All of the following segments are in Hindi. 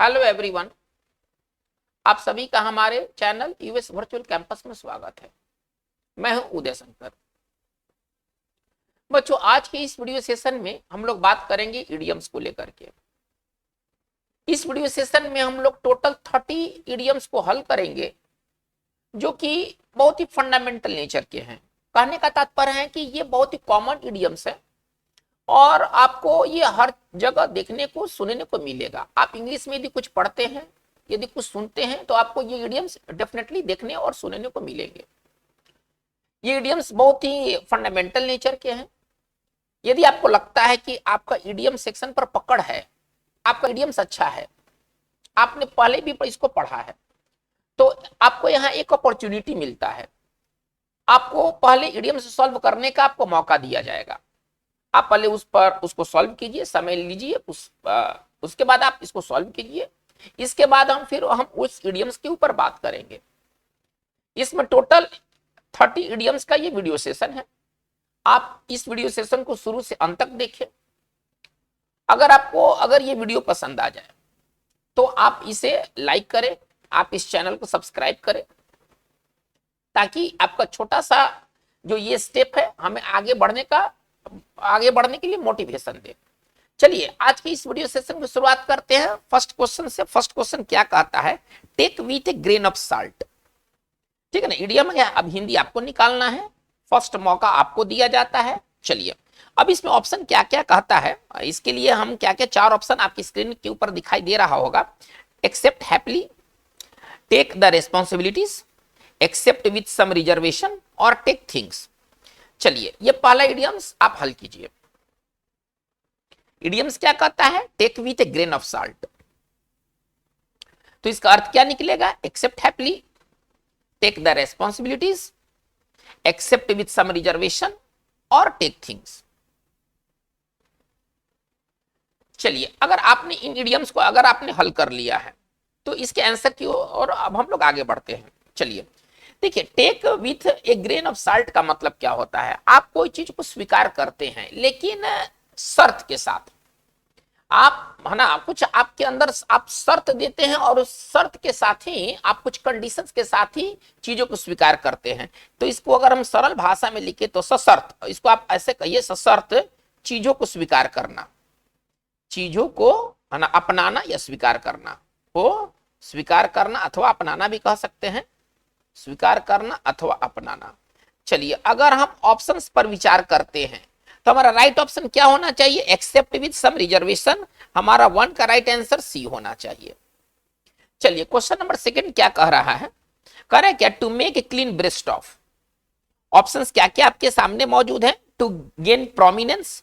हेलो एवरीवन, आप सभी का हमारे चैनल यूएस वर्चुअल कैंपस में स्वागत है। मैं हूं उदय शंकर। बच्चों, आज के इस वीडियो सेशन में हम लोग बात करेंगे इडियम्स को लेकर के। इस वीडियो सेशन में हम लोग टोटल 30 इडियम्स को हल करेंगे जो कि बहुत ही फंडामेंटल नेचर के हैं। कहने का तात्पर्य है कि ये बहुत ही कॉमन इडियम्स है और आपको ये हर जगह देखने को सुनने को मिलेगा। आप इंग्लिश में यदि कुछ पढ़ते हैं, यदि कुछ सुनते हैं, तो आपको ये इडियम्स डेफिनेटली देखने और सुनने को मिलेंगे। ये इडियम्स बहुत ही फंडामेंटल नेचर के हैं। यदि आपको लगता है कि आपका इडियम सेक्शन पर पकड़ है, आपका इडियम्स अच्छा है, आपने पहले भी इसको पढ़ा है, तो आपको यहाँ एक अपॉर्चुनिटी मिलता है। आपको पहले इडियम्स सॉल्व करने का आपको मौका दिया जाएगा। आप पहले उसको सॉल्व कीजिए, समय लीजिए, उसके बाद आप इसको सॉल्व कीजिए। इसके बाद हम उस इडियम्स के ऊपर बात करेंगे। इसमें टोटल 30 इडियम्स का ये वीडियो सेशन है। आप इस वीडियो सेशन को शुरू से अंत तक देखें। अगर ये वीडियो पसंद आ जाए तो आप इसे लाइक करें, आप इस चैनल को सब्सक्राइब करें, ताकि आपका छोटा सा जो ये स्टेप है हमें आगे बढ़ने के लिए मोटिवेशन दे। चलिए आज की इस वीडियो सेशन की शुरुआत करते हैं फर्स्ट क्वेश्चन से। फर्स्ट क्वेश्चन क्या कहता है? Take with a grain of salt. ठीक है ना, इडियम है। अब हिंदी आपको निकालना है, फर्स्ट मौका आपको दिया जाता है। चलिए अब इसमें ऑप्शन क्या क्या कहता है, इसके लिए हम क्या क्या 4 ऑप्शन आपकी स्क्रीन के ऊपर दिखाई दे रहा होगा। Accept happily, take the responsibilities, accept with some reservation और टेक थिंग्स। चलिए ये पहला इडियम्स आप हल कीजिए। इडियम्स क्या कहता है? Take with a grain of salt. तो इसका अर्थ क्या निकलेगा? Accept happily, take the responsibilities, accept with some reservation और टेक थिंग्स। चलिए अगर आपने इन इडियम्स को आपने हल कर लिया है तो इसके आंसर की ओर अब हम लोग आगे बढ़ते हैं। चलिए देखिए, take with a grain of salt का मतलब क्या होता है? आप कोई चीज को स्वीकार करते हैं लेकिन शर्त के साथ। आप है ना, कुछ आपके अंदर आप शर्त देते हैं और उस शर्त के साथ ही आप कुछ कंडीशंस के साथ ही चीजों को स्वीकार करते हैं। तो इसको अगर हम सरल भाषा में लिखे तो सशर्त, इसको आप ऐसे कहिए, सशर्त चीजों को स्वीकार करना, चीजों को है ना अपनाना या स्वीकार करना को स्वीकार करना अथवा अपनाना भी कह सकते हैं, स्वीकार करना अथवा अपनाना। चलिए अगर हम ऑप्शंस पर विचार करते हैं तो हमारा राइट ऑप्शन क्या होना चाहिए? Accept with some reservation. हमारा 1 का राइट आंसर सी होना चाहिए। चलिए क्वेश्चन नंबर 2 क्या कह रहा है? कह रहा है क्या? To make a clean breast of. Options क्या क्या आपके सामने मौजूद है? To gain prominence,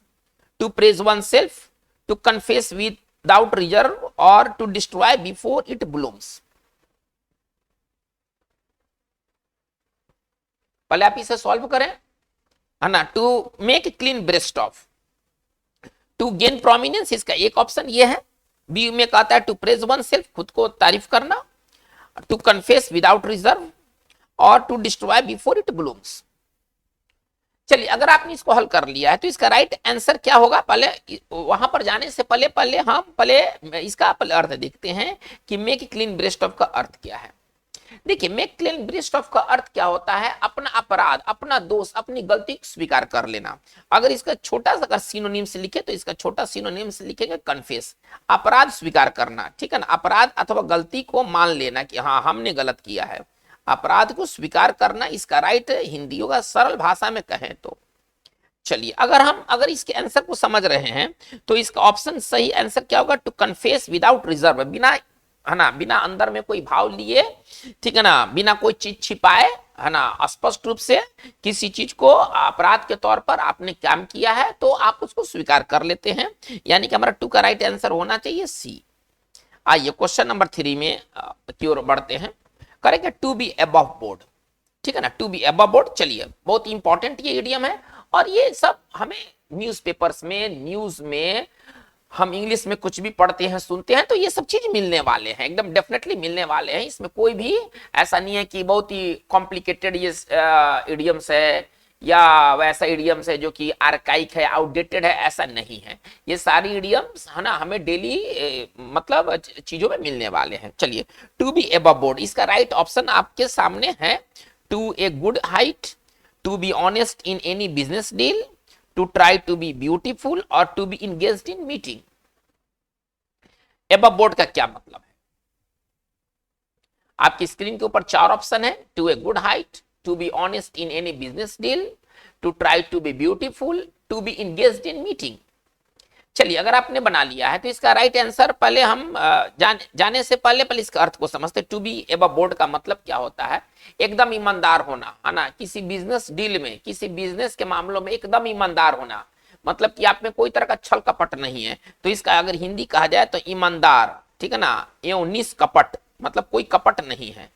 to praise one self, to confess without reserve और to destroy before it blooms. पहले आप इसे सॉल्व करें, है ना। To make clean breast of, to gain prominence, इसका एक ऑप्शन ये है। बी में कहता है टू प्रेज वन सेल्फ, खुद को तारीफ करना, टू कन्फेस विदाउट रिजर्व और to destroy before it blooms. चलिए अगर आपने इसको हल कर लिया है तो इसका राइट आंसर क्या होगा? पहले वहां पर जाने से पहले हम इसका अर्थ देखते हैं कि मेक क्लीन ब्रेस्ट ऑफ का अर्थ क्या है। देखिए, मेक क्लीन ब्रेस्ट ऑफ का अर्थ क्या होता है? अपना अपराध, अपना दोष, अपनी गलती को स्वीकार कर लेना। अगर इसका छोटा सा सिनोनिम से लिखे तो इसका छोटा सिनोनिम से लिखेंगे कन्फेस, अपराध स्वीकार करना। ठीक है ना, अपराध अथवा गलती को मान लेना कि हाँ हमने गलत किया है, अपराध को स्वीकार करना। इसका राइट हिंदी होगा, सरल भाषा में कहें तो। चलिए अगर इसके आंसर को समझ रहे हैं तो इसका ऑप्शन सही आंसर क्या होगा? टू कन्फेस विदाउट रिजर्व, बिना है ना, बिना अंदर में कोई भाव लिए, ठीक है ना, बिना कोई चीज छिपाए, है ना, स्पष्ट रूप से किसी चीज को अपराध के तौर पर आपने काम किया है तो आप उसको स्वीकार कर लेते हैं। यानी कि हमारा 2 का राइट आंसर होना चाहिए सी। आइए क्वेश्चन नंबर 3 में की ओर बढ़ते हैं। Correct, to be above board. ठीक है ना, टू बी अबव बोर्ड। चलिए बहुत इंपॉर्टेंट ये इडियम है और ये सब हमें न्यूज़पेपर्स में, न्यूज में, हम इंग्लिश में कुछ भी पढ़ते हैं, सुनते हैं तो ये सब चीज मिलने वाले हैं, एकदम डेफिनेटली मिलने वाले हैं। इसमें कोई भी ऐसा नहीं है कि बहुत ही कॉम्प्लिकेटेड ये इडियम्स है या वैसा इडियम्स है जो कि आर्काइक है, आउटडेटेड है, ऐसा नहीं है। ये सारी इडियम्स है ना हमें डेली मतलब चीजों में मिलने वाले हैं। चलिए, टू बी अबव बोर्ड, इसका राइट ऑप्शन आपके सामने है। To a good height, to be honest in any business deal, to try to be beautiful और to be engaged in meeting. Above board का क्या मतलब है? आपकी स्क्रीन के ऊपर 4 ऑप्शन है। To a good height, to be honest in any business deal, to try to be beautiful, to be engaged in meeting. चलिए, अगर आपने बना लिया है तो इसका राइट आंसर पहले हम जाने से पहले इसका अर्थ को समझते। टू बी अबव बोर्ड का मतलब क्या होता है? एकदम ईमानदार होना, है ना। किसी बिजनेस डील में, किसी बिजनेस के मामलों में एकदम ईमानदार होना, मतलब कि आप में कोई तरह का छल कपट नहीं है। तो इसका अगर हिंदी कहा जाए तो ईमानदार, ठीक है ना, एवं निष्कपट, मतलब कोई कपट नहीं है,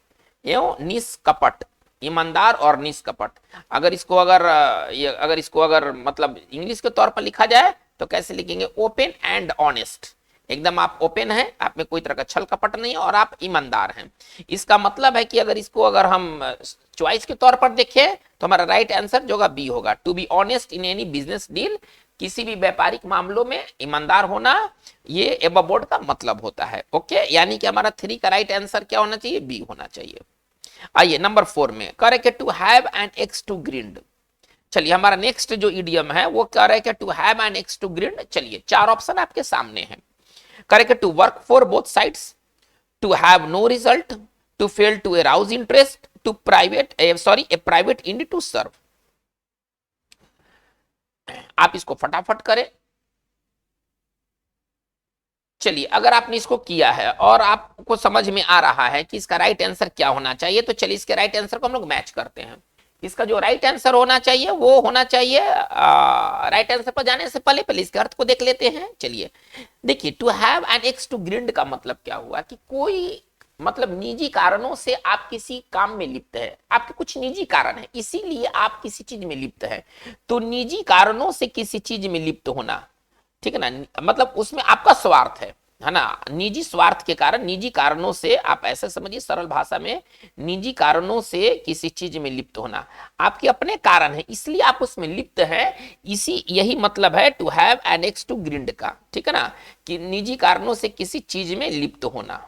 एवं निष्कपट, ईमानदार और निष्कपट। अगर इसको अगर मतलब इंग्लिश के तौर पर लिखा जाए तो कैसे लिखेंगे? ओपन एंड ऑनेस्ट, एकदम आप ओपन हैं, आप में कोई तरह का छल कपट नहीं है और आप ईमानदार हैं। इसका मतलब है कि अगर हम चॉइस के तौर पर देखें तो हमारा राइट आंसर जो होगा बी होगा। To be honest in any business deal, किसी भी व्यापारिक मामलों में ईमानदार होना, ये अबव बोर्ड का मतलब होता है। ओके, यानी कि हमारा 3 का राइट आंसर क्या होना चाहिए? बी होना चाहिए। आइए नंबर 4 में, correct to have an axe to grind. चलिए, हमारा नेक्स्ट जो इडियम है वो क्या है? To have an axe to grind. चलिए, 4 ऑप्शन आपके सामने हैं। Correct to work for both sides, to have no result, to fail to arouse interest, to a private end to serve. आप इसको फटाफट करें। चलिए, अगर आपने इसको किया है और आपको समझ में आ रहा है कि इसका राइट आंसर क्या होना चाहिए, तो चलिए इसके राइट आंसर को हम लोग मैच करते हैं। इसका जो राइट आंसर होना चाहिए वो होना चाहिए, राइट आंसर पर जाने से पहले इसके अर्थ को देख लेते हैं। चलिए देखिए, to have an axe to grind का मतलब क्या हुआ कि कोई मतलब निजी कारणों से आप किसी काम में लिप्त है, आपके कुछ निजी कारण है, इसीलिए आप किसी चीज में लिप्त है। तो निजी कारणों से किसी चीज में लिप्त होना, ठीक है ना, मतलब उसमें आपका स्वार्थ है ना, निजी स्वार्थ के कारण, निजी कारणों से, आप ऐसे समझिए सरल भाषा में, निजी कारणों से किसी चीज में लिप्त होना, आपके अपने कारण है इसलिए आप उसमें लिप्त है। यही मतलब है to have an axe to grind का, ठीक है ना, कि निजी कारणों से किसी चीज में लिप्त होना,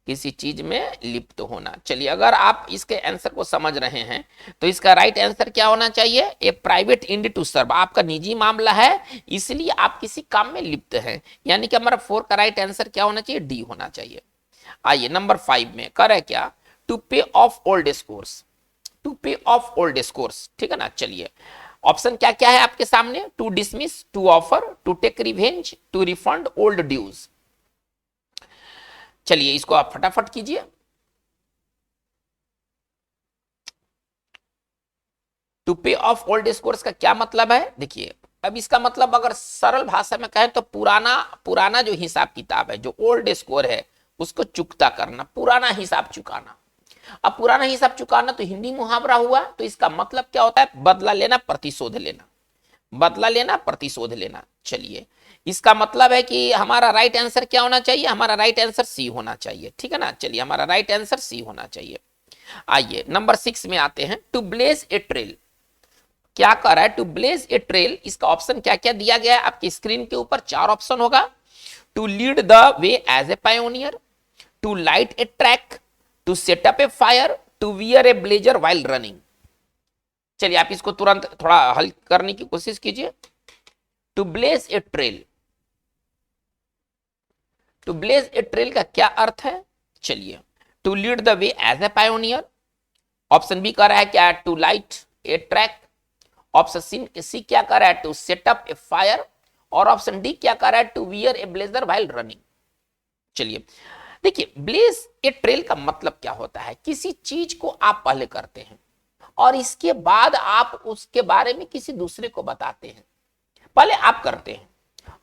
किसी चीज में लिप्त होना। चलिए, अगर आप इसके आंसर को समझ रहे हैं तो इसका राइट आंसर क्या होना चाहिए? ए प्राइवेट इंड टू सर्व। आपका निजी मामला है इसलिए आप किसी काम में लिप्त हैं, यानी कि हमारा 4 का राइट आंसर क्या होना चाहिए? डी होना चाहिए। आइए नंबर 5 में, कर है क्या? टू पे ऑफ ओल्ड स्कोर्स, टू पे ऑफ ओल्ड स्कोर्स, ठीक है ना। चलिए, ऑप्शन क्या क्या है आपके सामने? To dismiss, to offer, to take revenge, to refund old dues. चलिए, इसको आप फटाफट कीजिए। टू पे ऑफ ओल्ड स्कोर्स का क्या मतलब है? देखिए, अब इसका मतलब अगर सरल भाषा में कहें तो पुराना जो हिसाब किताब है, जो ओल्ड स्कोर है, उसको चुकता करना, पुराना हिसाब चुकाना। अब पुराना हिसाब चुकाना तो हिंदी मुहावरा हुआ, तो इसका मतलब क्या होता है? बदला लेना, प्रतिशोध लेना, बदला लेना, प्रतिशोध लेना। चलिए, इसका मतलब है कि हमारा राइट आंसर क्या होना चाहिए? हमारा राइट आंसर सी होना चाहिए, ठीक है ना। चलिए, हमारा राइट आंसर सी होना चाहिए। आइए नंबर 6 में आते हैं। टू ब्लेज ए ट्रेल, क्या कर रहा है? टू ब्लेज ए ट्रेल, इसका ऑप्शन क्या क्या दिया गया है आपकी स्क्रीन के ऊपर? 4 ऑप्शन होगा। To lead the way as a pioneer, to light a track, to set up a fire, to wear a blazer while running. चलिए, आप इसको तुरंत थोड़ा हल करने की कोशिश कीजिए। To blaze a trail, to blaze a trail का क्या अर्थ है? चलिए, to lead the way as a pioneer, option B कह रहा है क्या? To light a track, option C क्या कह रहा है? To set up a fire, और ऑप्शन डी क्या कह रहा है? To wear a blazer while running. चलिए देखिए, ब्लेज ए ट्रेल का मतलब क्या होता है? किसी चीज को आप पहले करते हैं और इसके बाद आप उसके बारे में किसी दूसरे को बताते हैं। पहले आप करते हैं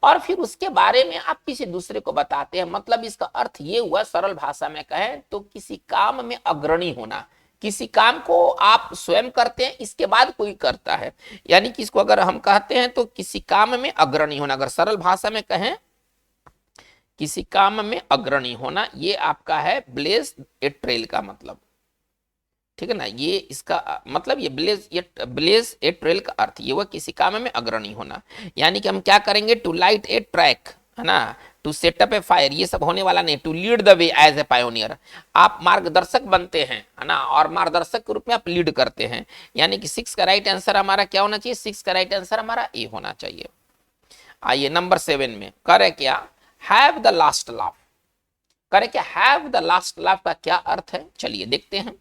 और फिर उसके बारे में आप किसी दूसरे को बताते हैं। मतलब इसका अर्थ ये हुआ, सरल भाषा में कहें तो किसी काम में अग्रणी होना, किसी काम को आप स्वयं करते हैं, इसके बाद कोई करता है, यानी कि इसको अगर हम कहते हैं तो किसी काम में अग्रणी होना। अगर सरल भाषा में कहें किसी काम में अग्रणी होना, ये आपका है ब्लेज ए ट्रेल का मतलब, ठीक है ना, ये इसका मतलब ये ब्लेज ए ट्रेल का अर्थ ये वह किसी काम में अग्रणी होना, यानी कि हम क्या करेंगे, टू लाइट ए ट्रैक, है ना, टू सेटअप ए फायर, ये सब होने वाला नहीं, to lead the way as a pioneer, आप मार्गदर्शक बनते हैं, है ना, और मार्गदर्शक के रूप में आप लीड करते हैं, यानी कि 6 का राइट आंसर हमारा क्या होना चाहिए, 6 का राइट आंसर हमारा ए होना चाहिए। आइए नंबर 7 में करे क्या, हैव द लास्ट लाफ, करे क्या, हैव द लास्ट लाफ का क्या अर्थ है, चलिए देखते हैं।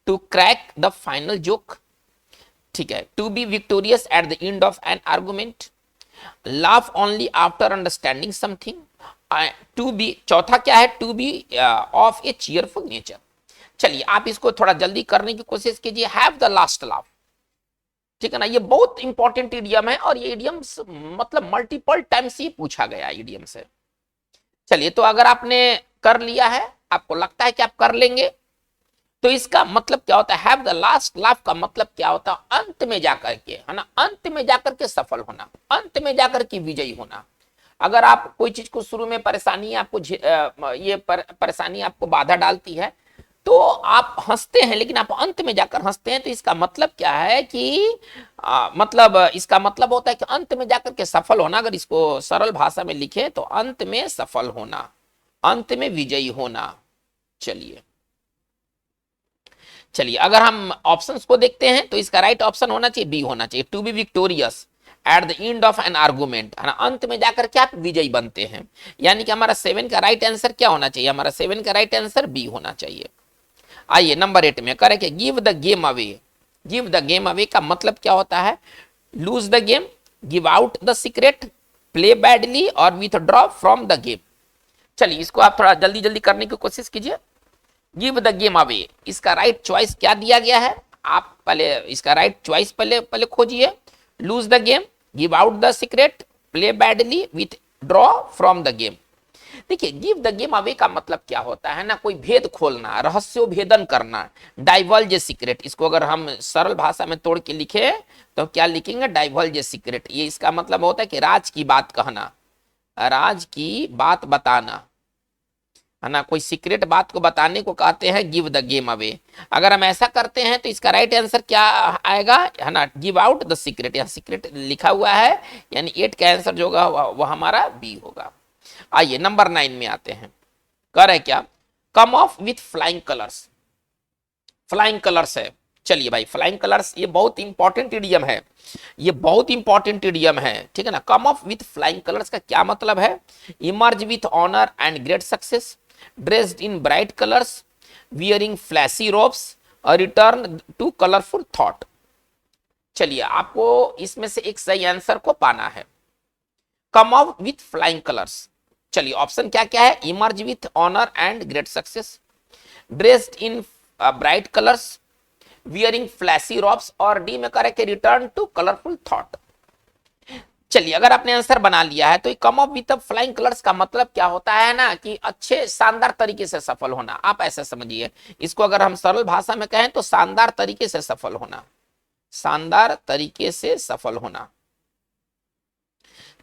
To crack the final joke, ठीक है, to be victorious at the end of an argument, laugh only after understanding something, to be, चौथा क्या है, to be of a cheerful nature. चलिए आप इसको थोड़ा जल्दी करने की कोशिश कीजिए, हैव द लास्ट लाफ, ठीक है ना, ये बहुत इंपॉर्टेंट इडियम है और ये इडियम मतलब मल्टीपल टाइम्स ही पूछा गया इडियम से। चलिए तो अगर आपने कर लिया है, आपको लगता है कि आप कर लेंगे, तो इसका मतलब क्या होता है, हैव द लास्ट लाफ का मतलब क्या होता है, अंत में जाकर के, है ना, अंत में जाकर के सफल होना, अंत में जाकर के विजयी होना। अगर आप कोई चीज को शुरू में परेशानी आपको परेशानी आपको बाधा डालती है तो आप हंसते हैं, लेकिन आप अंत में जाकर हंसते हैं, तो इसका मतलब क्या है कि मतलब इसका मतलब होता है कि अंत में जाकर के सफल होना। अगर इसको सरल भाषा में लिखे तो अंत में सफल होना, अंत में विजयी होना। चलिए अगर हम ऑप्शंस को देखते हैं तो इसका राइट ऑप्शन होना चाहिए बी होना चाहिए, to be victorious at the end of an argument, है ना, अंत में जाकर के आप विजयी बनते हैं, यानी कि हमारा 7 का राइट आंसर क्या होना चाहिए, हमारा 7 का राइट आंसर बी होना चाहिए। आइए नंबर 8 में करें, give the game away, give the game away का मतलब क्या होता है, loose the game, give out the secret, play badly और विथड्रॉ फ्रॉम द गेम। चलिए इसको आप थोड़ा जल्दी जल्दी करने की कोशिश कीजिए। गिव द गेम अवे, इसका राइट चॉइस क्या दिया गया है, आप पहले इसका राइट चॉइस पहले खोजिए। Lose the game, give out the secret, play badly, withdraw from the game. देखिए गिव द गेम अवे का मतलब क्या होता है ना, कोई भेद खोलना, रहस्योभेदन करना, डाइवल्ज ए सीक्रेट। इसको अगर हम सरल भाषा में तोड़ के लिखे तो क्या लिखेंगे, डाइवल्ज ए सीक्रेट। ये इसका मतलब होता है कि राज की बात कहना, राज की बात बताना, है ना, कोई सीक्रेट बात को बताने को कहते हैं गिव द गेम अवे। अगर हम ऐसा करते हैं तो इसका राइट आंसर क्या आएगा, है ना, गिव आउट द सीक्रेट, यहाँ सीक्रेट लिखा हुआ है, यानी 8 का आंसर जो होगा वह हमारा बी होगा। आइए नंबर 9 में आते हैं, कर है क्या, come off with flying colours, flying colours है। चलिए भाई फ्लाइंग कलर्स ये बहुत इंपॉर्टेंट इडियम है, ये बहुत इंपॉर्टेंट इडियम है, ठीक है ना। Come off with flying colours का क्या मतलब है, emerge with honour and great success, dressed in bright colours, wearing flashy robes, और रिटर्न टू कलरफुल थॉट। चलिए आपको इसमें से एक सही आंसर को पाना है, come off with flying colours. चलिए ऑप्शन क्या क्या है, emerge with honour and great success, dressed in bright colours, wearing flashy robes, और डी में करें कि रिटर्न टू कलरफुल थॉट। चलिए अगर आपने आंसर बना लिया है तो कम ऑफ विथ फ्लाइंग कलर्स का मतलब क्या होता है ना, कि अच्छे शानदार तरीके से सफल होना। आप ऐसा समझिए, इसको अगर हम सरल भाषा में कहें तो शानदार तरीके से सफल होना, शानदार तरीके से सफल होना।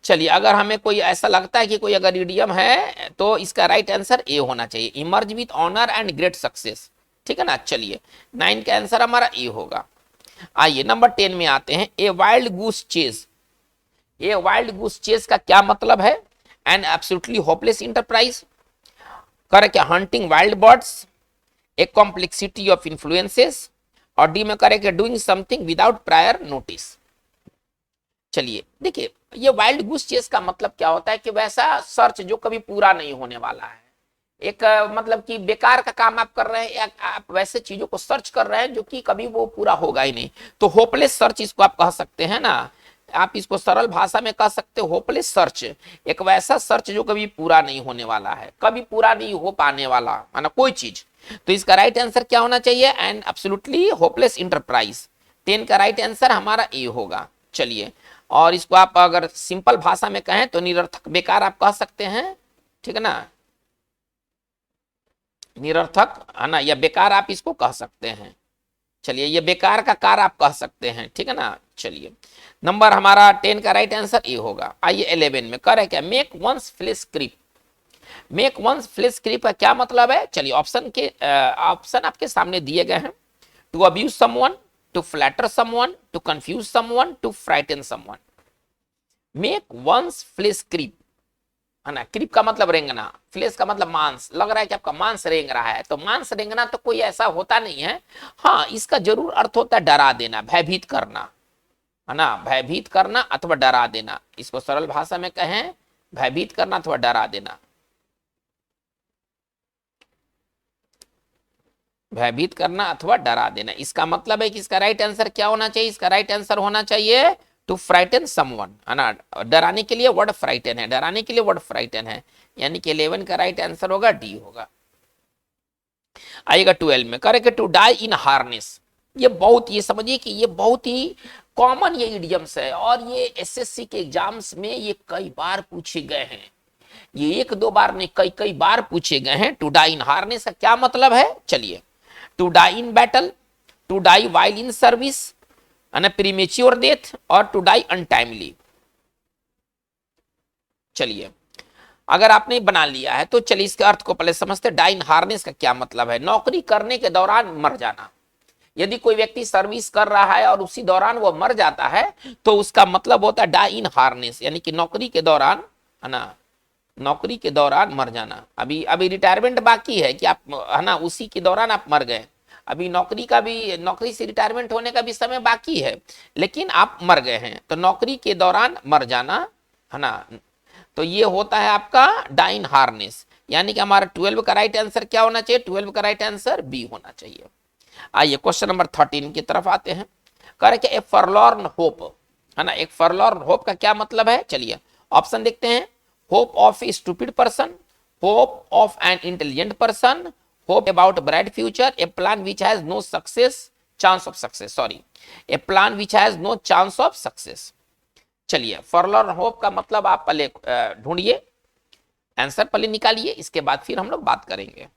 चलिए अगर हमें कोई ऐसा लगता है कि कोई अगर इडियम है तो इसका राइट आंसर ए होना चाहिए, emerge with honour and great success, ठीक है ना। चलिए 9 का आंसर हमारा ए होगा। आइए नंबर 10 में आते हैं, a wild goose chase, a wild goose chase का क्या मतलब है, एन एब्सोल्युटली होपलेस इंटरप्राइज, करे क्या hunting wild birds, A complexity of influences, और डी में करे क्या doing something without prior notice. चलिए देखिए ये वाइल्ड गूस चेस का मतलब क्या होता है कि वैसा सर्च जो कभी पूरा नहीं होने वाला है, एक मतलब कि बेकार का काम आप कर रहे हैं, या आप वैसे चीजों को सर्च कर रहे हैं जो कि कभी वो पूरा होगा ही नहीं, तो होपलेस सर्च इसको आप कह सकते हैं ना। आप इसको सरल भाषा में कह सकते हो होपलेस सर्च, एक वैसा सर्च जो कभी पूरा नहीं होने वाला है, कभी पूरा नहीं हो पाने वाला है ना कोई चीज। तो इसका राइट आंसर क्या होना चाहिए, एन एब्सोल्युटली होपलेस इंटरप्राइज। 10 का राइट आंसर हमारा ए होगा। चलिए और इसको आप अगर सिंपल भाषा में कहें तो निरर्थक बेकार आप कह सकते हैं, ठीक है ना, निरर्थक है ना, या बेकार आप इसको कह सकते हैं। चलिए ये बेकार का कार आप कह सकते हैं, ठीक है ना। चलिए नंबर हमारा 10 का राइट आंसर ए होगा। आइए 11 में कर है क्या, make one's flesh creep, make one's flesh creep का क्या मतलब है। चलिए ऑप्शन आपके सामने दिए गए हैं, to abuse someone, to flatter someone, to confuse someone, to frighten someone. Make one's flesh creep, है ना, क्रीप का मतलब रेंगना, फ्लेश का मतलब मांस, लग रहा है कि आपका मांस रेंग रहा है, तो मांस रेंगना तो कोई ऐसा होता नहीं है। हाँ, इसका जरूर अर्थ होता है डरा देना, भयभीत करना, है ना, भयभीत करना अथवा डरा देना। इसको सरल भाषा में कहें, भयभीत करना अथवा डरा देना, भयभीत करना अथवा डरा देना। इसका मतलब है कि इसका राइट आंसर क्या होना चाहिए? इसका राइट आंसर होना चाहिए टू फ्राइटन समवन, है ना, डराने के लिए वर्ड फ्राइटन है, डराने के लिए वर्ड फ्राइटन है, यानी कि 11 का राइट आंसर होगा डी होगा। आएगा 12 में, correct, to die in harness. ये बहुत, ये समझिए कि ये बहुत ही कॉमन ये इडियम्स है, और ये एसएससी के एग्जाम्स में ये कई बार पूछे गए हैं, ये एक दो बार नहीं, कई कई बार पूछे गए हैं। टू डाई इन हार्नेस का क्या मतलब है? चलिए, to die in battle, to die while in service, premature death, और टू डाई अनटाइमली। चलिए, अगर आपने बना लिया है तो चलिए इसके अर्थ को पहले समझते। डाई इन हार्नेस का क्या मतलब है? नौकरी करने के दौरान मर जाना। यदि कोई व्यक्ति सर्विस कर रहा है और उसी दौरान वो मर जाता है तो उसका मतलब होता है डाई इन हार्नेस, यानी कि नौकरी के दौरान, है ना, नौकरी के दौरान मर जाना। अभी रिटायरमेंट बाकी है कि आप, है ना, उसी के दौरान आप मर गए। अभी नौकरी का भी, नौकरी से रिटायरमेंट होने का भी समय बाकी है, लेकिन आप मर गए हैं, तो नौकरी के दौरान मर जाना, है ना, तो ये होता है आपका डाई इन हार्नेस। यानी कि हमारा 12 का राइट आंसर क्या होना चाहिए? 12 का राइट आंसर बी होना चाहिए। आइए क्वेश्चन नंबर 13 की तरफ आते हैं। करेक्ट, ए फॉरलॉर्न होप, है ना, एक फॉरलॉर्न होप का क्या मतलब है? चलिए ऑप्शन देखते हैं। Hope of a stupid person, hope of an intelligent person, hope about bright future, a plan which has no success, chance of success, sorry, a plan which has no chance of success. चलिए, फॉरलॉर्न होप का मतलब आप पहले ढूंढिए, आंसर पहले निकालिए, इसके बाद फिर हम लोग बात करेंगे।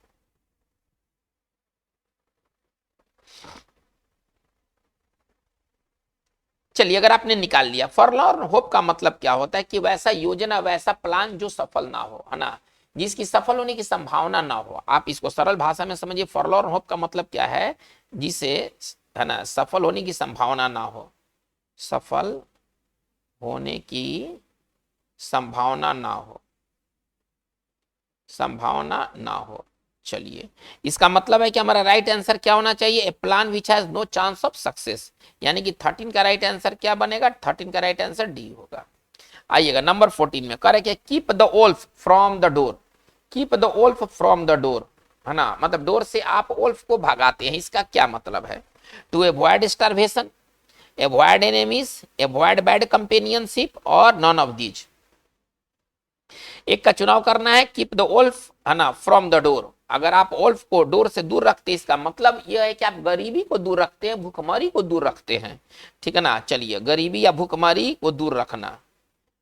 चलिए, अगर आपने निकाल लिया, फॉरलॉर्न होप का मतलब क्या होता है? कि वैसा योजना, वैसा प्लान जो सफल ना हो, है ना, जिसकी सफल होने की संभावना ना हो। आप इसको सरल भाषा में समझिए, फॉरलॉर्न होप का मतलब क्या है? जिसे, है ना, सफल होने की संभावना ना हो, सफल होने की संभावना ना हो, संभावना ना हो। चलिए, इसका मतलब है कि हमारा राइट आंसर क्या होना चाहिए? A plan which has no chance of success, यानी कि 13 का राइट आंसर क्या बनेगा? 13 का राइट आंसर डी होगा। आइएगा नंबर 14 में, करेक्ट है, keep the Wolff from the door, keep the Wolff from the door, है ना, मतलब डोर से आप वोल्फ को भगाते हैं, इसका क्या मतलब है? To avoid starvation, avoid enemies, avoid bad companionship, और नॉन ऑफ दीज। एक का चुनाव करना है। कीप द वोल्फ, है ना, फ्रॉम द डोर, अगर आप वोल्फ को डोर से दूर रखते हैं, इसका मतलब यह है कि आप गरीबी को दूर रखते हैं, भूखमरी को दूर रखते हैं, ठीक है ना। चलिए, गरीबी या भूखमरी को दूर रखना,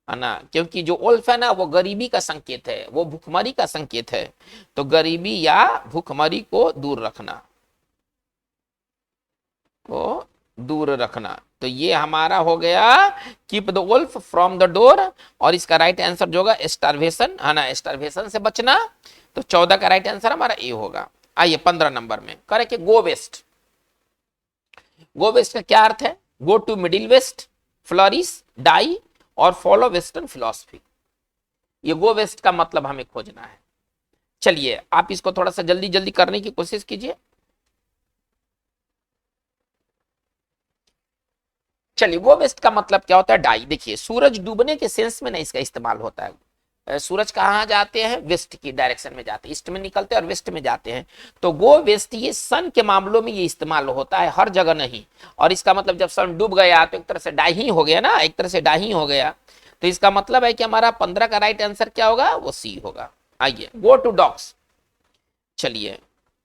है ना, क्योंकि जो वोल्फ है ना, वो गरीबी का संकेत है, वो भूखमरी का संकेत है, तो गरीबी या भूखमरी को दूर रखना, को दूर रखना। तो ये हमारा हो गया keep the Wolff from the door, और इसका राइट आंसर जो होगा स्टारवेशन, है ना, स्टारवेशन से बचना। तो 14 का राइट आंसर हमारा ए होगा। आइए 15 नंबर में, correct, go west. Go west का क्या अर्थ है? Go to middle west, flourish, die, और फॉलो वेस्टर्न फिलॉसफी। ये गो वेस्ट का मतलब हमें खोजना है। चलिए, आप इसको थोड़ा सा जल्दी जल्दी करने की कोशिश कीजिए। चलिए, गो वेस्ट का मतलब क्या होता है? डाई। देखिए, सूरज डूबने के सेंस में ना इसका इस्तेमाल होता है। सूरज कहाँ जाते हैं? वेस्ट की डायरेक्शन में जाते हैं, ईस्ट में निकलते हैं और वेस्ट में जाते हैं। तो गो वेस्ट ये सन के मामलों में ये इस्तेमाल होता है, हर जगह नहीं। और इसका मतलब जब सन डूब गया तो एक तरह से डाही हो गया ना, एक तरह से डाही हो गया। तो इसका मतलब है कि हमारा 15 का राइट आंसर क्या होगा? वो सी होगा। आइए, गो टू डॉग्स। चलिए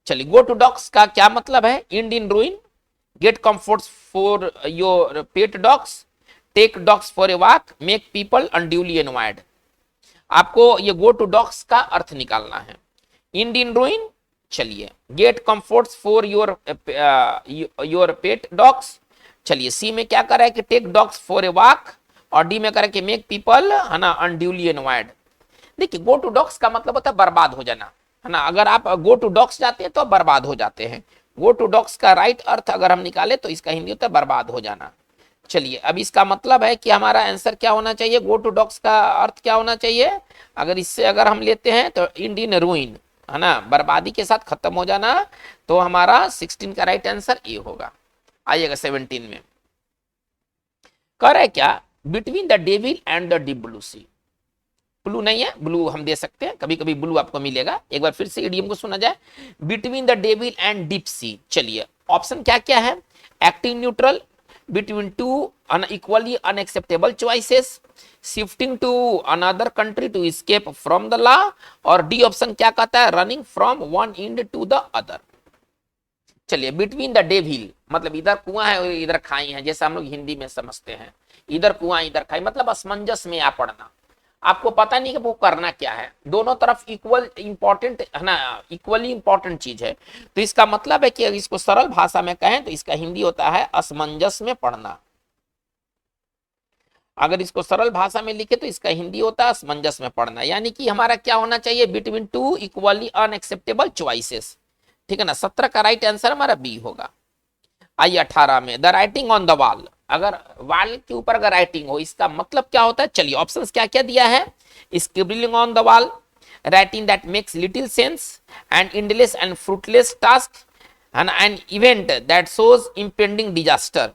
चलिए, गो टू डॉग्स का क्या मतलब है? End in ruin, get comforts for your pet dogs, take dogs for a walk, make people unduly annoyed। आपको ये गो टू डॉग्स का अर्थ निकालना है। इंड इन रूइन, चलिए, gate comforts for your pet dogs। चलिए, सी में क्या कर रहा है कि take dogs for a walk, और डी में कर रहा है कि मेक पीपल, है ना, अनड्यूली एनवायर्ड। देखिए, गो टू डॉग्स का मतलब होता है बर्बाद हो जाना, है ना। अगर आप गो टू डॉग्स जाते हैं तो आप बर्बाद हो जाते हैं। गो टू डॉग्स का राइट अर्थ अगर हम निकाले तो इसका हिंदी होता है बर्बाद हो जाना। चलिए अब इसका मतलब है कि हमारा आंसर क्या होना चाहिए, गो टू डॉग्स का अर्थ क्या होना चाहिए, अगर इससे अगर हम लेते हैं तो इंड इन रूइन, है ना, बर्बादी के साथ खत्म हो जाना। तो हमारा 16 का राइट आंसर ए होगा। आइएगा 17 में, कह रहा है क्या, between the devil and the deep blue sea. Blue नहीं है, ब्लू हम दे सकते हैं, कभी कभी ब्लू आपको मिलेगा। एक बार फिर से इडियम को सुना जाए, between the devil and deep sea. चलिए ऑप्शन क्या क्या है, acting neutral, between two equally unacceptable choices, shifting to another country to escape from the law, और डी ऑप्शन क्या कहता है, running from one end to the other. चलिए बिटवीन द डेविल मतलब इधर कुआं है और इधर खाई है, जैसे हम लोग हिंदी में समझते हैं, इधर कुआं इधर खाई, मतलब असमंजस में आ पड़ना, आपको पता नहीं कि वो करना क्या है, दोनों तरफ इक्वल इंपॉर्टेंट है ना, इक्वली इंपॉर्टेंट चीज है। तो इसका मतलब है कि अगर इसको सरल भाषा में कहें तो इसका हिंदी होता है असमंजस में पड़ना। अगर इसको सरल भाषा में लिखे तो इसका हिंदी होता है असमंजस में पड़ना, यानी कि हमारा क्या होना चाहिए, between two equally unacceptable choices. ठीक है ना, 17 का राइट आंसर हमारा बी होगा। आइए 18 में, the writing on the wall. अगर वॉल के ऊपर अगर राइटिंग हो इसका मतलब क्या होता है, चलिए ऑप्शंस क्या क्या दिया है, scribbling on the wall, writing that makes little sense, and endless and fruitless task, and an event that shows impending disaster.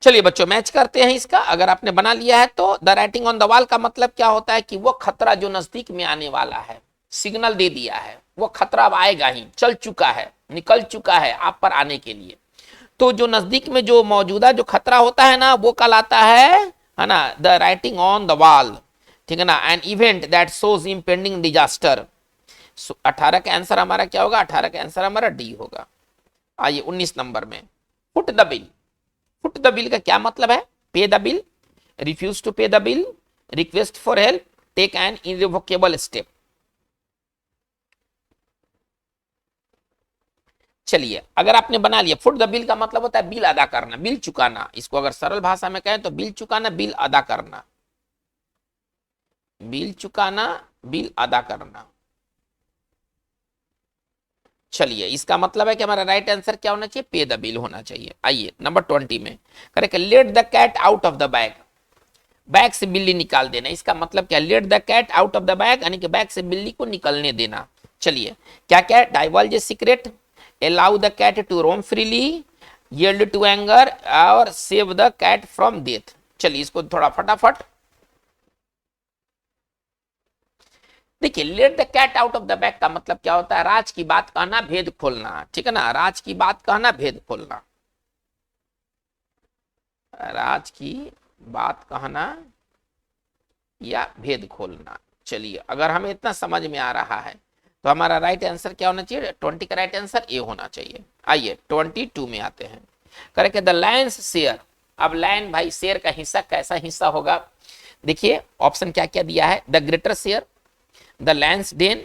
चलिए बच्चों मैच करते हैं इसका, अगर आपने बना लिया है तो the writing on the wall का मतलब क्या होता है कि वो खतरा जो नजदीक में आने वाला है, सिग्नल दे दिया है, वो खतरा अब आएगा ही, चल चुका है, निकल चुका है आप पर आने के लिए। तो जो नजदीक में जो मौजूदा जो खतरा होता है ना, वो कल आता है ना, the writing on the wall. ठीक है ना, an event that shows impending disaster. 18 का आंसर हमारा क्या होगा, 18 का आंसर हमारा डी होगा। आइए 19 नंबर में, foot the bill. Foot the bill का क्या मतलब है, pay the bill, refuse to pay the bill, request for help, take an irrevocable step. चलिए अगर आपने बना लिया, फुट द बिल का मतलब होता है बिल अदा करना, बिल चुकाना। इसको अगर सरल भाषा में कहें तो बिल चुकाना, बिल अदा करना, बिल चुकाना, बिल अदा करना। चलिए इसका मतलब है कि हमारा राइट आंसर क्या होना चाहिए, पे द बिल होना चाहिए। आइए नंबर 20 में, correct, let the cat out of the bag. Bag से बिल्ली निकाल देना, इसका मतलब क्या, let the cat out of the bag, यानी कि बैग से बिल्ली को निकलने देना। चलिए क्या क्या, divulge a secret, allow the cat to roam freely, yield to anger, और save the cat from death। चलिए इसको थोड़ा फटाफट देखिए, let the cat out of the bag का मतलब क्या होता है, राज की बात कहना, भेद खोलना। ठीक है ना, राज की बात कहना, भेद खोलना, राज की बात कहना या भेद खोलना। चलिए अगर हमें इतना समझ में आ रहा है तो हमारा राइट आंसर क्या होना चाहिए, 20 का राइट आंसर ए होना चाहिए। आइए 22 में आते हैं, करेक्ट, द लायंस शेयर। अब लायन भाई शेर का हिस्सा कैसा हिस्सा होगा, देखिए ऑप्शन क्या क्या दिया है, the greater share, the lion's den,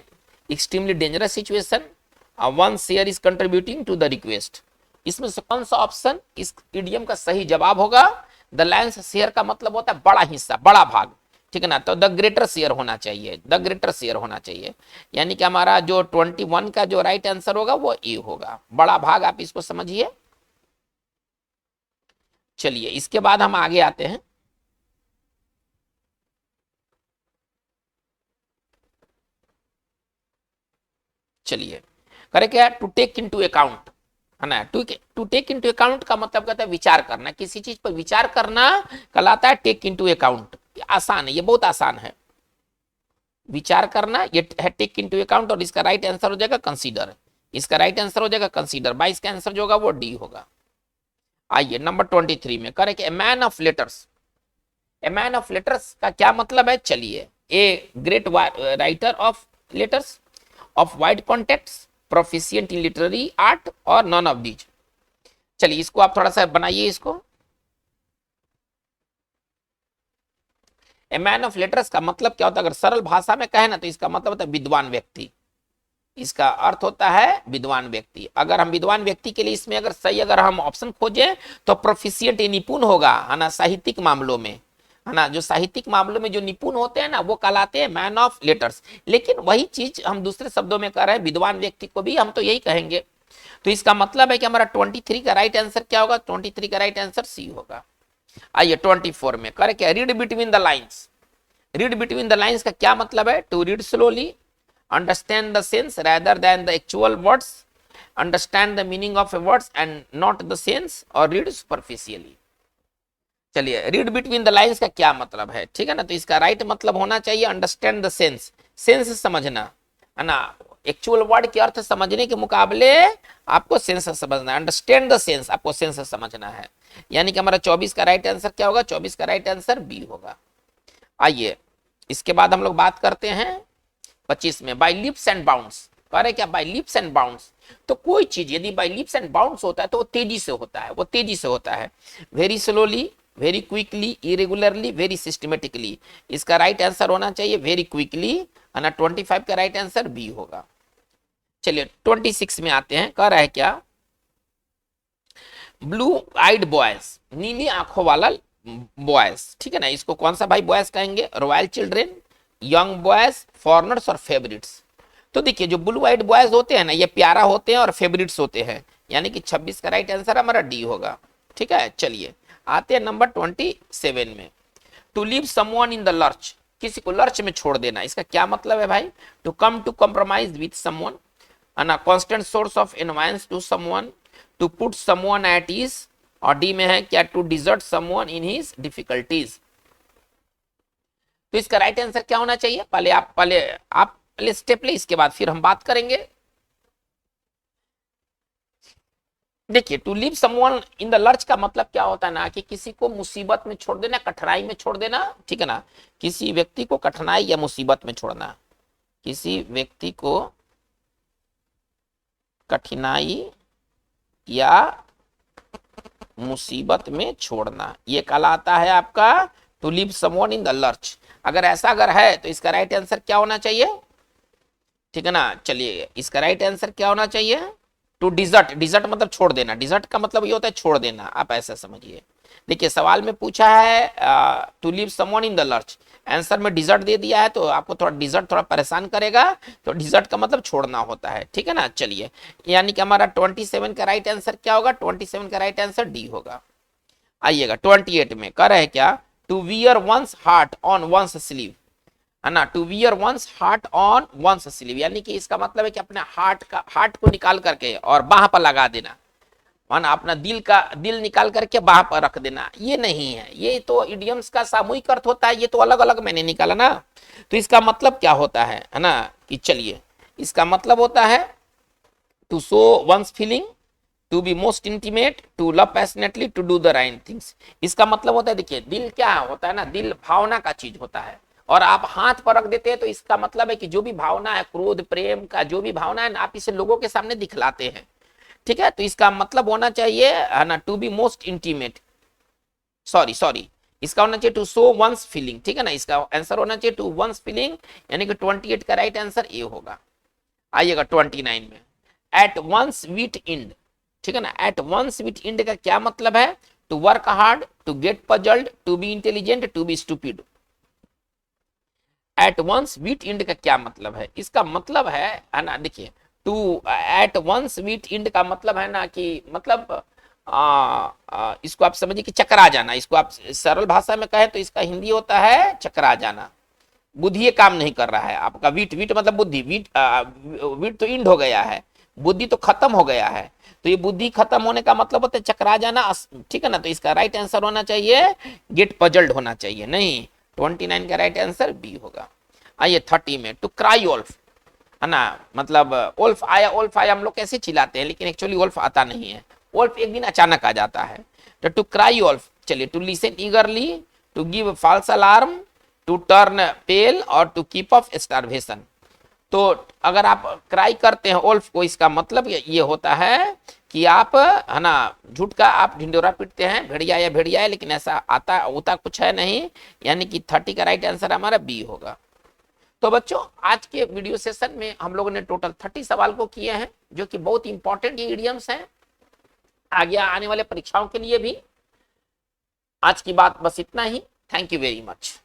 extremely dangerous situation, one share is contributing to the request. इसमें से कौन सा ऑप्शन इस इडियम का सही जवाब होगा, द लायंस शेयर का मतलब होता है बड़ा हिस्सा, बड़ा भाग। ठीक है ना, तो द ग्रेटर शेयर होना चाहिए, द ग्रेटर शेयर होना चाहिए, यानी कि हमारा जो 21 का जो राइट आंसर होगा वो ए होगा, बड़ा भाग, आप इसको समझिए। चलिए इसके बाद हम आगे आते हैं, चलिए करेक्ट है, टू टेक इनटू अकाउंट, है ना, टू टेक इनटू अकाउंट का मतलब कहता है विचार करना, किसी चीज पर विचार करना कहलाता है टेक इनटू अकाउंट। आसान है, ये बहुत आसान है, विचार करना ये है टेक इनटू अकाउंट, और इसका राइट आंसर हो जाएगा कंसीडर, इसका राइट आंसर हो जाएगा कंसीडर। 22 का आंसर जो होगा वो डी होगा। आइए नंबर 23 में, correct, a man of letters. A man of letters का क्या मतलब है, चलिए, a great writer of letters, of wide contacts, proficient in literary art, और नॉन ऑफ दीज। चलिए इसको आप थोड़ा सा बनाइए इसको, ए मैन ऑफ लेटर्स का मतलब क्या होता है, अगर सरल भाषा में कहे ना तो इसका मतलब होता है विद्वान व्यक्ति, इसका अर्थ होता है विद्वान व्यक्ति। अगर हम विद्वान व्यक्ति के लिए इसमें अगर सही अगर हम ऑप्शन खोजें तो प्रोफिशिएंट निपुण होगा, है ना, साहित्यिक मामलों में, है ना, जो साहित्यिक मामलों में जो निपुण होते हैं ना वो कहलाते हैं मैन ऑफ लेटर्स। लेकिन वही चीज हम दूसरे शब्दों में कर रहे हैं, विद्वान व्यक्ति को भी हम तो यही कहेंगे। तो इसका मतलब है कि हमारा 23 का राइट आंसर क्या होगा, 23 का राइट आंसर सी होगा। आइए 24 में करे क्या, read between the lines. Read between the lines का क्या मतलब है, to read slowly, understand the sense rather than the actual words, understand the meaning of a words and not the sense, और read superficially। चलिए रीड बिटवीन द लाइन्स का क्या मतलब है, ठीक है ना, तो इसका राइट मतलब होना चाहिए अंडरस्टैंड द सेंस, सेंस समझना, है ना, एक्चुअल वर्ड के अर्थ समझने के मुकाबले आपको सेंस समझना है, अंडरस्टैंड द सेंस आपको सेंस समझना है। यानी कि हमारा 24 का राइट आंसर क्या होगा, 24 का राइट आंसर बी होगा। आइए इसके बाद हम लोग बात करते हैं 25 में, बाय लिप्स एंड बाउंड्स। कह रहे क्या, बाय लिप्स एंड बाउंड्स, तो कोई चीज यदि बाय लिप्स एंड बाउंड्स होता है तो वो तेजी से होता है, वो तेजी से होता है, very slowly, very quickly, irregularly, very systematically. इसका राइट आंसर होना चाहिए वेरी क्विकली, है ना, 25 का राइट आंसर बी होगा। चलिए 26 में आते हैं, कह रहा है क्या, ब्लू आइड बॉयज, नीली आंखों वाला बॉयज, ठीक है ना, इसको कौन सा भाई बॉयज कहेंगे, royal children, young boys, foreigners और फेवरेट्स। तो देखिए जो ब्लू आइड बॉयज होते हैं ना ये प्यारा होते हैं और फेवरेट्स होते हैं, यानी कि 26 का राइट आंसर हमारा डी होगा, ठीक है। चलिए आते हैं नंबर 27 में, to leave someone in the lurch, किसी को लर्च में छोड़ देना, इसका क्या मतलब है भाई, to come to compromise with someone, है ना, constant source of annoyance to someone, to put someone at ease, और डी में है क्या, to desert someone in his difficulties. तो इसका राइट आंसर क्या होना चाहिए, पहले आप स्टेप ले, इसके बाद फिर हम बात करेंगे। देखिए to leave someone in the lurch का मतलब क्या होता है ना, कि किसी को मुसीबत में छोड़ देना, कठिनाई में छोड़ देना, ठीक है ना, किसी व्यक्ति को कठिनाई या मुसीबत में छोड़ना, किसी व्यक्ति को कठिनाई या मुसीबत में छोड़ना, ये कहलाता है आपका to leave someone in the lurch. अगर है तो इसका राइट आंसर क्या होना चाहिए, ठीक है ना। चलिए इसका राइट आंसर क्या होना चाहिए, टू डिजर्ट, डिजर्ट मतलब छोड़ देना, डिजर्ट का मतलब ये होता है छोड़ देना, आप ऐसा समझिए। देखिए सवाल में पूछा है to leave someone in the lurch, answer में डिजर्ट दे दिया है तो आपको थोड़ा डिजर्ट थोड़ा परेशान करेगा, तो डिजर्ट का मतलब छोड़ना होता है, ठीक है ना। चलिए यानी कि हमारा 27 का राइट आंसर क्या होगा, 27 का राइट आंसर डी होगा। आइएगा 28 में, कह रहे हैं क्या, to wear one's heart on one's sleeve, है ना, to wear one's heart on one's sleeve, यानी कि इसका मतलब है कि अपने हार्ट को निकाल करके और बाह पर लगा देना, माना अपना दिल निकाल करके बाह पर रख देना, ये नहीं है, ये तो इडियम्स का सामूहिक अर्थ होता है, ये तो अलग अलग मैंने निकाला ना। तो इसका मतलब क्या होता है ना, कि चलिए इसका मतलब होता है to show one's feeling, to be most intimate, to love passionately, to do the right things. इसका मतलब होता है, देखिए दिल क्या होता है ना, दिल भावना का चीज होता है, और आप हाथ पर रख देते हैं तो इसका मतलब है कि जो भी भावना है, क्रोध प्रेम का जो भी भावना है ना, आप इसे लोगों के सामने दिखलाते हैं, ठीक है। तो इसका मतलब होना चाहिए, है ना, to be most intimate, sorry इसका होना चाहिए टू शो वंस फीलिंग, ठीक है ना, इसका आंसर होना चाहिए टू वंस फीलिंग, यानी कि 28 का राइट आंसर ए होगा। आइएगा 29 में, एट वंस विथ इंड, ठीक है ना, एट वंस विथ इंड का क्या मतलब है, to work hard, to get puzzled, to be intelligent, to be stupid. At one's wit's end का क्या मतलब है, इसका मतलब है ना, देखिए to at one's wit's end का मतलब है ना, कि मतलब इसको आप समझिए कि चकरा जाना, इसको आप सरल भाषा में कहें तो इसका हिंदी होता है चकरा जाना, बुद्धि काम नहीं कर रहा है आपका, वीट मतलब बुद्धि, वीट तो इंड हो गया है, बुद्धि तो खत्म हो गया है, तो ये बुद्धि खत्म होने का मतलब होता है चकरा जाना, ठीक है ना। तो इसका राइट आंसर होना चाहिए गेट पजल्ड होना चाहिए, नहीं 29 का राइट आंसर बी होगा। आइए 30 में, टू क्राई ओल्फ, है ना, मतलब ओल्फ आया हम लोग कैसे चिल्लाते हैं, लेकिन एक्चुअली ओल्फ आता नहीं है, ओल्फ एक दिन अचानक आ जाता है। तो टू क्राई ओल्फ, चलिए to listen eagerly, to give false alarm, to turn pale, और टू कीप ऑफ स्टार्वेशन। तो अगर आप क्राई करते हैं ओल्फ को, इसका मतलब ये होता है कि आप, है ना, झूठ का आप ढिंडोरा पीटते हैं, भेड़िया है, लेकिन ऐसा आता होता कुछ है नहीं, यानी कि 30 का राइट आंसर हमारा बी होगा। तो बच्चों आज के वीडियो सेशन में हम लोगों ने टोटल 30 सवाल को किए हैं, जो कि बहुत इंपॉर्टेंट ये इडियम्स हैं आगे आने वाले परीक्षाओं के लिए भी। आज की बात बस इतना ही। Thank you very much.